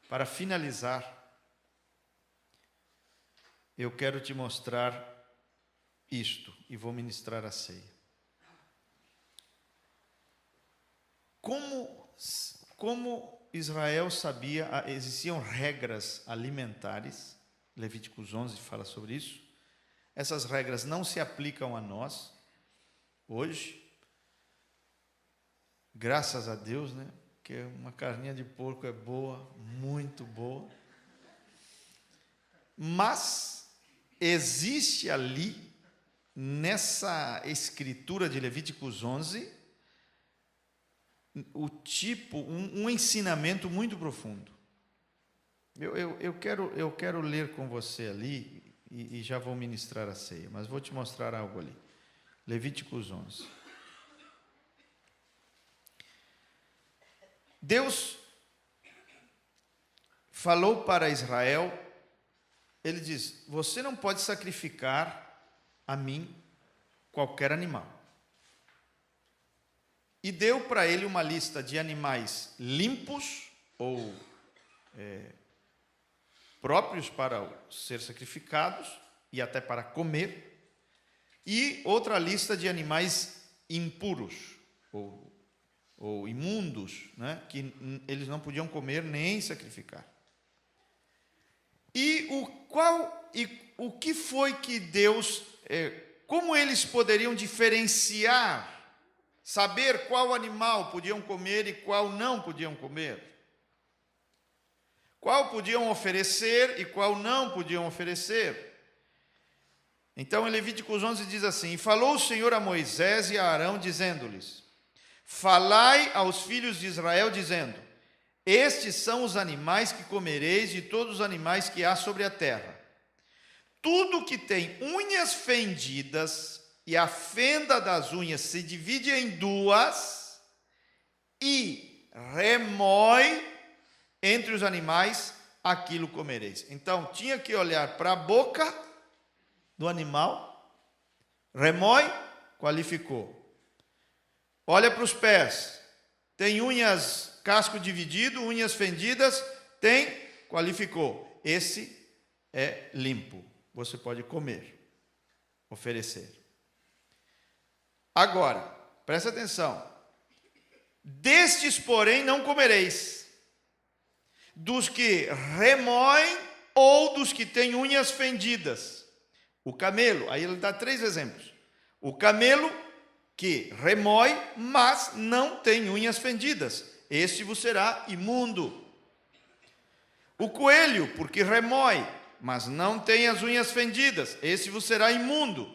Para finalizar, eu quero te mostrar isto e vou ministrar a ceia. Como Israel sabia, existiam regras alimentares, Levíticos 11 fala sobre isso. Essas regras não se aplicam a nós hoje, graças a Deus, né? Porque uma carninha de porco é boa, muito boa. Mas existe ali, nessa escritura de Levíticos 11, um ensinamento muito profundo. Eu quero ler com você ali, e já vou ministrar a ceia, mas vou te mostrar algo ali. Levíticos 11. Deus falou para Israel, ele diz: você não pode sacrificar a mim qualquer animal. E deu para ele uma lista de animais limpos ou próprios para ser sacrificados e até para comer, e outra lista de animais impuros ou imundos, né, que eles não podiam comer nem sacrificar. E o que foi que Deus, como eles poderiam diferenciar, saber qual animal podiam comer e qual não podiam comer? Qual podiam oferecer e qual não podiam oferecer? Então, em Levíticos 11 diz assim: e falou o Senhor a Moisés e a Arão, dizendo-lhes: falai aos filhos de Israel, dizendo: estes são os animais que comereis de todos os animais que há sobre a terra. Tudo que tem unhas fendidas e a fenda das unhas se divide em duas e remói entre os animais, aquilo comereis. Então, tinha que olhar para a boca do animal, remói, qualificou. Olha para os pés, tem unhas, casco dividido, unhas fendidas, tem, qualificou. Esse é limpo, você pode comer, oferecer. Agora, presta atenção. Destes, porém, não comereis, dos que remoem ou dos que têm unhas fendidas. O camelo, aí ele dá 3 exemplos. O camelo que remói, mas não tem unhas fendidas, este vos será imundo. O coelho, porque remói, mas não tem as unhas fendidas, este vos será imundo.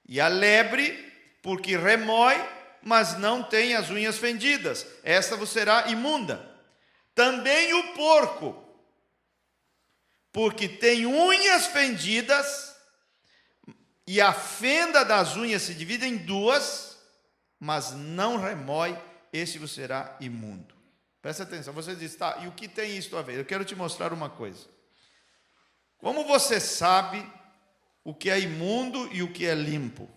E a lebre, porque remói, mas não tem as unhas fendidas, esta vos será imunda. Também o porco, porque tem unhas fendidas, e a fenda das unhas se divide em duas, mas não remói, este vos será imundo. Presta atenção, você diz, tá, e o que tem isso a ver? Eu quero te mostrar uma coisa. Como você sabe o que é imundo e o que é limpo?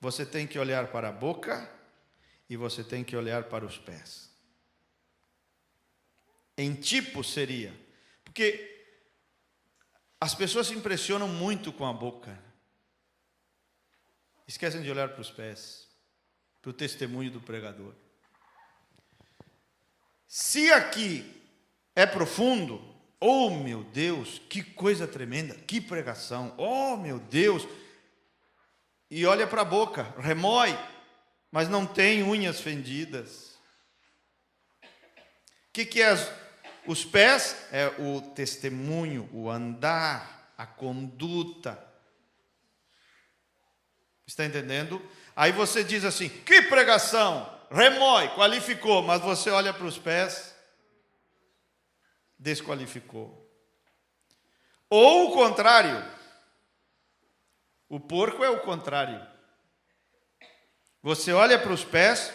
Você tem que olhar para a boca e você tem que olhar para os pés. Em tipo seria, porque as pessoas se impressionam muito com a boca, esquecem de olhar para os pés, para o testemunho do pregador. Se aqui é profundo, oh meu Deus, que coisa tremenda, que pregação, oh meu Deus, e olha para a boca, remói, mas não tem unhas fendidas. O que é os pés? É o testemunho, o andar, a conduta. Está entendendo? Aí você diz assim, que pregação, remói, qualificou, mas você olha para os pés, desqualificou. Ou o contrário, o porco é o contrário. Você olha para os pés,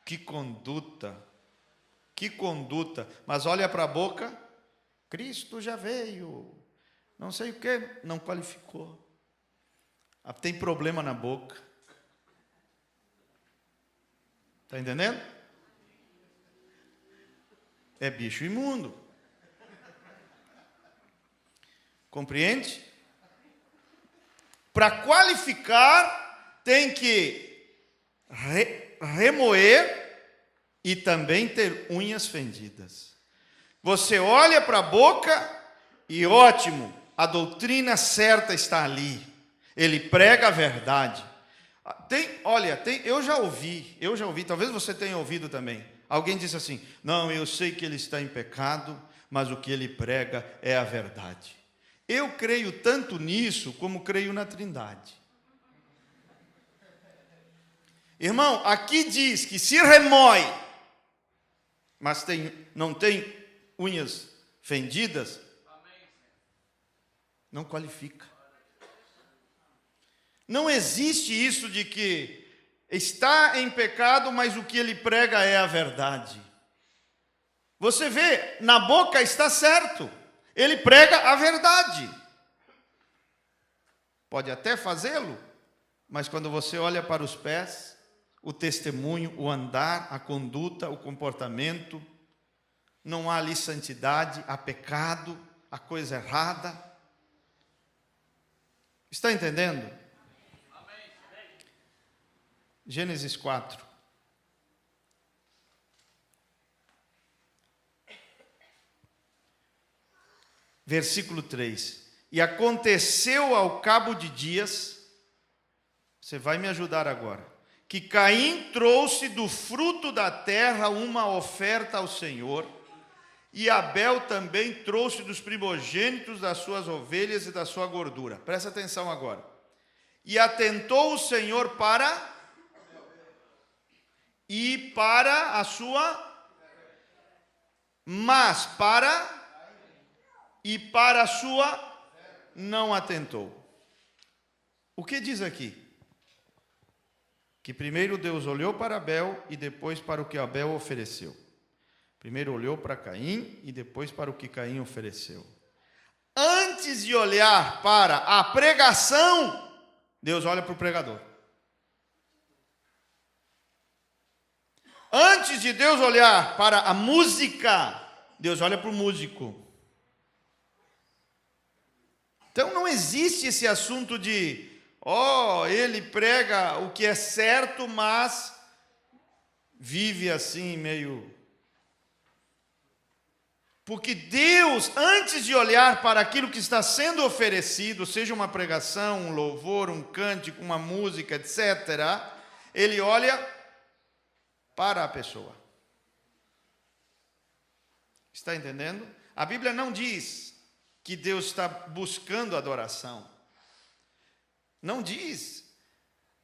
que conduta, mas olha para a boca, Cristo já veio, não sei o que, não qualificou. Tem problema na boca. Está entendendo? É bicho imundo. Compreende? Para qualificar, tem que remoer e também ter unhas fendidas. Você olha para a boca e ótimo, a doutrina certa está ali. Ele prega a verdade. Eu já ouvi, talvez você tenha ouvido também. Alguém disse assim, não, eu sei que ele está em pecado, mas o que ele prega é a verdade. Eu creio tanto nisso como creio na Trindade. Irmão, aqui diz que se remói, mas não tem unhas fendidas, não qualifica. Não existe isso de que está em pecado, mas o que ele prega é a verdade. Você vê, na boca está certo, ele prega a verdade. Pode até fazê-lo, mas quando você olha para os pés, o testemunho, o andar, a conduta, o comportamento, não há ali santidade, há pecado, há coisa errada. Está entendendo? Gênesis 4. Versículo 3. E aconteceu ao cabo de dias, você vai me ajudar agora, que Caim trouxe do fruto da terra uma oferta ao Senhor, e Abel também trouxe dos primogênitos das suas ovelhas e da sua gordura. Presta atenção agora. E atentou o Senhor para e para a sua, mas para e para a sua não atentou. O que diz aqui? Que primeiro Deus olhou para Abel e depois para o que Abel ofereceu. Primeiro olhou para Caim e depois para o que Caim ofereceu. Antes de olhar para a pregação, Deus olha para o pregador. Antes de Deus olhar para a música, Deus olha para o músico. Então não existe esse assunto de, ele prega o que é certo, mas vive assim meio... Porque Deus, antes de olhar para aquilo que está sendo oferecido, seja uma pregação, um louvor, um cântico, uma música, etc., Ele olha para a pessoa. Está entendendo? A Bíblia não diz que Deus está buscando adoração. Não diz.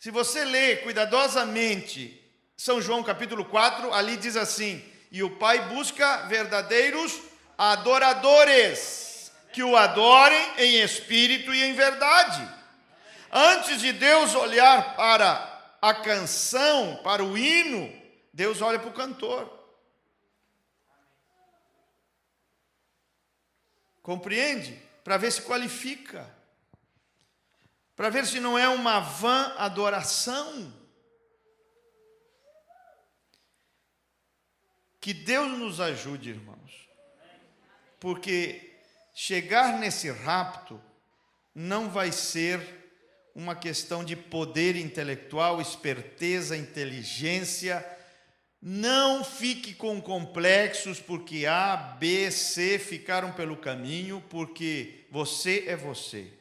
Se você lê cuidadosamente São João capítulo 4, ali diz assim: e o Pai busca verdadeiros adoradores, que o adorem em espírito e em verdade. Antes de Deus olhar para a canção, para o hino, Deus olha para o cantor. Compreende? Para ver se qualifica. Para ver se não é uma vã adoração. Que Deus nos ajude, irmãos. Porque chegar nesse rapto não vai ser uma questão de poder intelectual, esperteza, inteligência. Não fique com complexos porque A, B, C ficaram pelo caminho, porque você é você.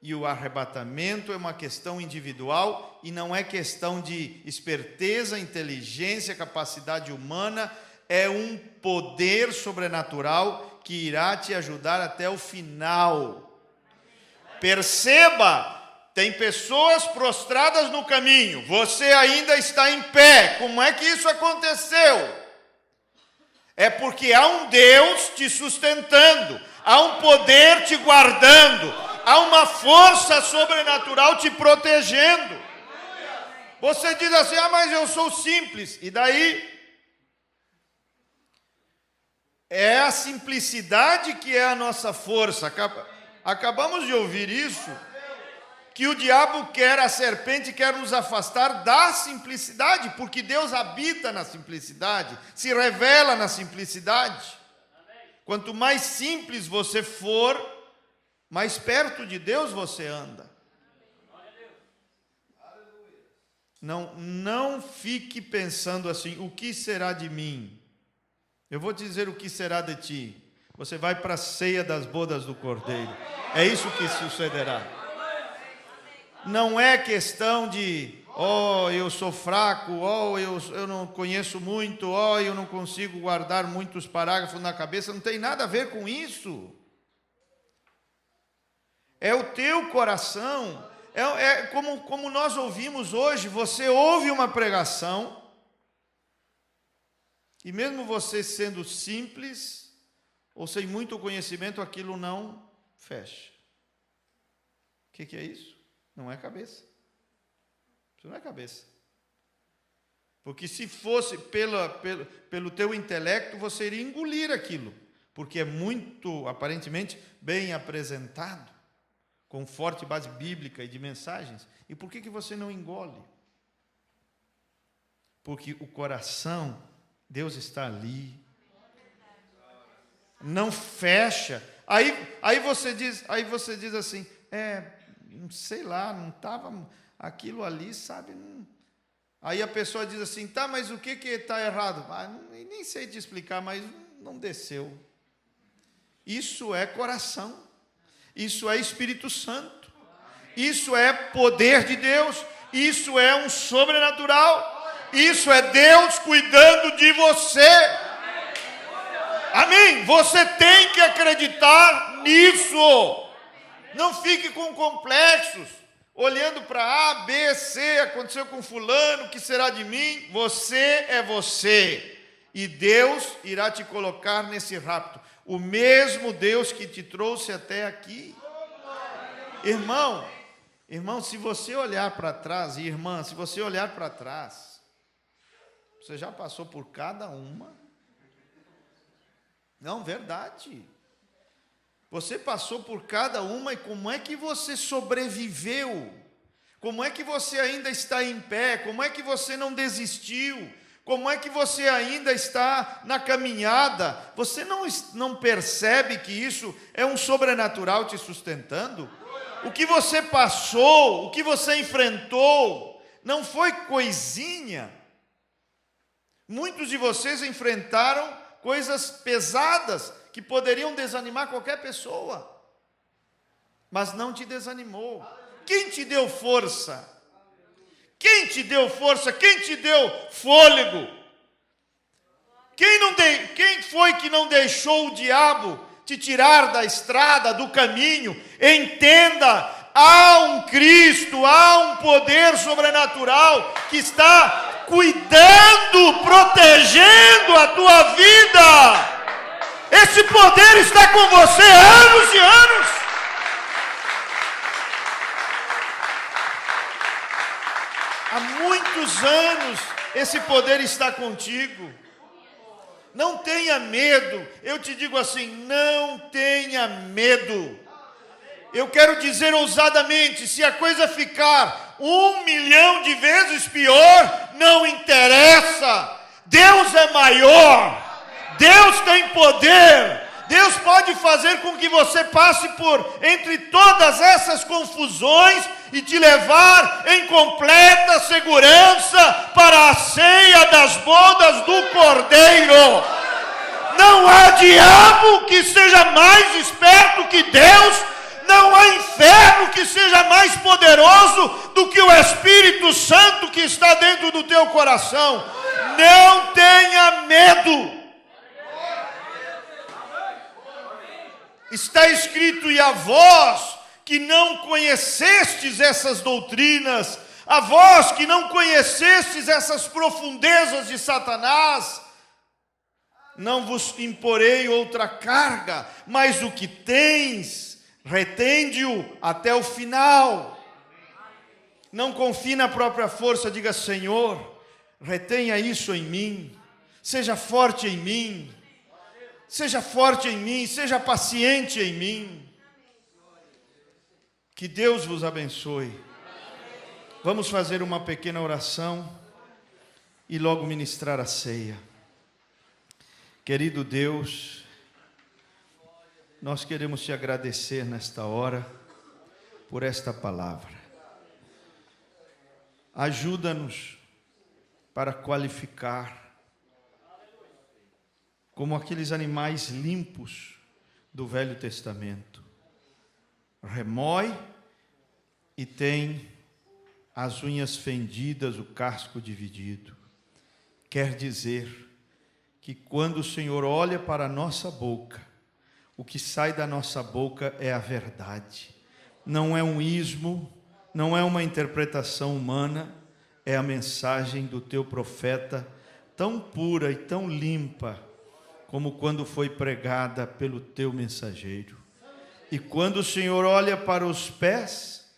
E o arrebatamento é uma questão individual e não é questão de esperteza, inteligência, capacidade humana. É um poder sobrenatural que irá te ajudar até o final. Perceba, tem pessoas prostradas no caminho, você ainda está em pé. Como é que isso aconteceu? É porque há um Deus te sustentando, há um poder te guardando, há uma força sobrenatural te protegendo. Você diz assim: mas eu sou simples. E daí? É a simplicidade que é a nossa força. Acabamos de ouvir isso, que o diabo quer, a serpente quer nos afastar da simplicidade, porque Deus habita na simplicidade, se revela na simplicidade. Quanto mais simples você for, mais perto de Deus você anda. Não fique pensando assim: o que será de mim? Eu vou te dizer o que será de ti. Você vai para a ceia das bodas do Cordeiro. É isso que sucederá. Não é questão de, eu sou fraco, eu não conheço muito, eu não consigo guardar muitos parágrafos na cabeça. Não tem nada a ver com isso. É o teu coração. É como nós ouvimos hoje. Você ouve uma pregação, e mesmo você sendo simples, ou sem muito conhecimento, aquilo não fecha. O que é isso? Não é cabeça. Isso não é cabeça. Porque se fosse pelo teu intelecto, você iria engolir aquilo. Porque é muito, aparentemente, bem apresentado, com forte base bíblica e de mensagens. E por que você não engole? Porque o coração, Deus está ali. Não fecha. Aí você diz assim: sei lá, não estava aquilo ali, sabe? Não. Aí a pessoa diz assim: tá, mas o que está errado? Nem sei te explicar, mas não desceu. Isso é coração. Isso é Espírito Santo. Isso é poder de Deus. Isso é um sobrenatural. Isso é Deus cuidando de você. Amém? Você tem que acreditar nisso. Não fique com complexos. olhando para A, B, C, aconteceu com fulano, o que será de mim? Você é você, e Deus irá te colocar nesse rapto. O mesmo Deus que te trouxe até aqui. Irmão, se você olhar para trás, e irmã, se você olhar para trás, você já passou por cada uma? Não, verdade. Você passou por cada uma, e como é que você sobreviveu? Como é que você ainda está em pé? Como é que você não desistiu? Como é que você ainda está na caminhada? Você não percebe que isso é um sobrenatural te sustentando? O que você passou, o que você enfrentou, não foi coisinha. Muitos de vocês enfrentaram coisas pesadas que poderiam desanimar qualquer pessoa, mas não te desanimou. Quem te deu força? Quem te deu força? Quem te deu fôlego? Quem foi que não deixou o diabo te tirar da estrada, do caminho? Entenda, há um Cristo, há um poder sobrenatural que está cuidando, protegendo a tua vida. Esse poder está com você há anos e anos. Há muitos anos esse poder está contigo. Não tenha medo. Eu te digo assim, não tenha medo. Eu quero dizer ousadamente, se a coisa ficar 1 milhão de vezes pior, não interessa. Deus é maior. Deus tem poder. Deus pode fazer com que você passe por entre todas essas confusões e te levar em completa segurança para a ceia das bodas do Cordeiro. Não há diabo que seja mais esperto que Deus. Não há inferno que seja mais poderoso do que o Espírito Santo que está dentro do teu coração. Não tenha medo. Está escrito: e a vós que não conhecestes essas doutrinas, a vós que não conhecestes essas profundezas de Satanás, não vos imporei outra carga, mas o que tens, retende-o até o final. Não confie na própria força, diga: Senhor, retenha isso em mim, seja forte em mim. Seja forte em mim, seja paciente em mim. Que Deus vos abençoe. Vamos fazer uma pequena oração e logo ministrar a ceia. Querido Deus, nós queremos te agradecer nesta hora por esta palavra. Ajuda-nos para qualificar como aqueles animais limpos do Velho Testamento. Remói e tem as unhas fendidas, o casco dividido. Quer dizer que quando o Senhor olha para a nossa boca, o que sai da nossa boca é a verdade. Não é um ismo, não é uma interpretação humana, é a mensagem do teu profeta, tão pura e tão limpa, como quando foi pregada pelo teu mensageiro. E quando o Senhor olha para os pés,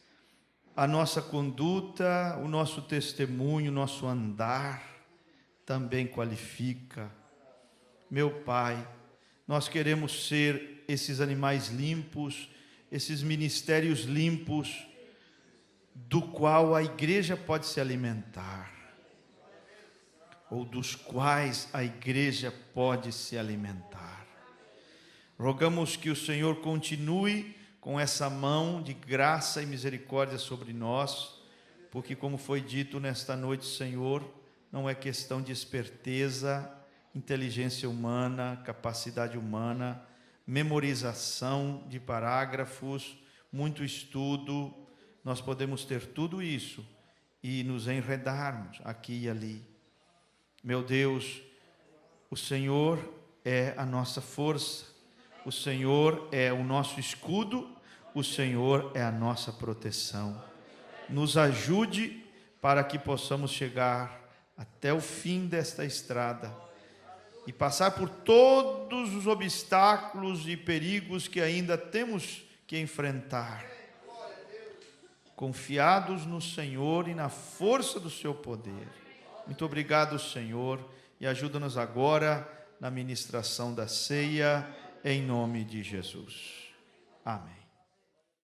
a nossa conduta, o nosso testemunho, o nosso andar, também qualifica. Meu Pai, nós queremos ser esses animais limpos, esses ministérios limpos, do qual a igreja pode se alimentar, ou dos quais a igreja pode se alimentar. Rogamos que o Senhor continue com essa mão de graça e misericórdia sobre nós, porque, como foi dito nesta noite, Senhor, não é questão de esperteza, inteligência humana, capacidade humana, memorização de parágrafos, muito estudo. Nós podemos ter tudo isso e nos enredarmos aqui e ali. Meu Deus, o Senhor é a nossa força, o Senhor é o nosso escudo, o Senhor é a nossa proteção. nos ajude para que possamos chegar até o fim desta estrada e passar por todos os obstáculos e perigos que ainda temos que enfrentar, confiados no Senhor e na força do seu poder. Muito obrigado, Senhor, e ajuda-nos agora na ministração da ceia, em nome de Jesus. Amém.